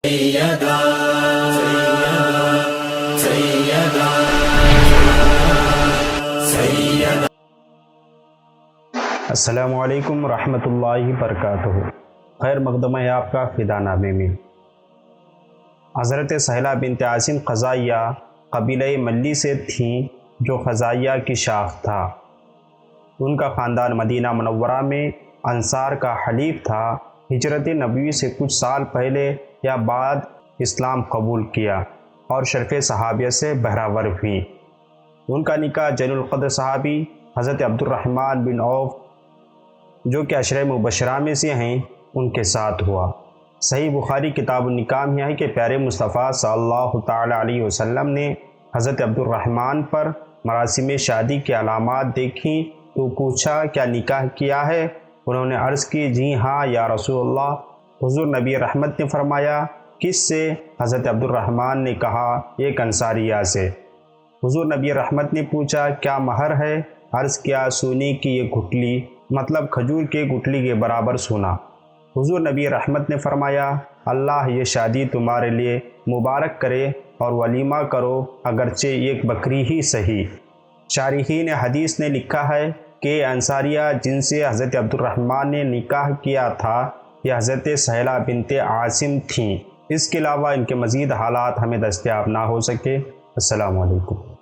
سیدہ سیدہ سیدہ السلام علیکم ورحمۃ اللہ وبرکاتہ۔ خیر مقدمہ ہے آپ کا فدا نامے میں۔ حضرت سہلہ بنت عاصم خزاعیہ قبیلہ ملی سے تھیں جو خزاعیہ کی شاخ تھا۔ ان کا خاندان مدینہ منورہ میں انصار کا حلیف تھا۔ ہجرت نبوی سے کچھ سال پہلے یا بعد اسلام قبول کیا اور شرف صحابیہ سے بہرہور ہوئی۔ ان کا نکاح جلیل القدر صحابی حضرت عبد الرحمن بن عوف جو کہ عشرہ مبشرہ میں سے ہیں ان کے ساتھ ہوا۔ صحیح بخاری کتاب النکاح میں ہے کہ پیارے مصطفیٰ صلی اللہ تعالیٰ علیہ وسلم نے حضرت عبد الرحمن پر مراسم شادی کی علامات دیکھیں تو پوچھا کیا نکاح کیا ہے؟ انہوں نے عرض کی جی ہاں یا رسول اللہ۔ حضور نبی رحمت نے فرمایا کس سے؟ حضرت عبد الرحمن نے کہا ایک انصاریہ سے۔ حضور نبی رحمت نے پوچھا کیا مہر ہے؟ عرض کیا سونے کی یہ گٹھلی، مطلب کھجور کے گٹھلی کے برابر سونا۔ حضور نبی رحمت نے فرمایا اللہ یہ شادی تمہارے لیے مبارک کرے اور ولیمہ کرو اگرچہ ایک بکری ہی صحیح۔ شارحین حدیث نے لکھا ہے کہ انصاریہ جن سے حضرت عبد الرحمن نے نکاح کیا تھا یہ حضرت سہلہ بنت عاصم تھیں۔ اس کے علاوہ ان کے مزید حالات ہمیں دستیاب نہ ہو سکے۔ السلام علیکم۔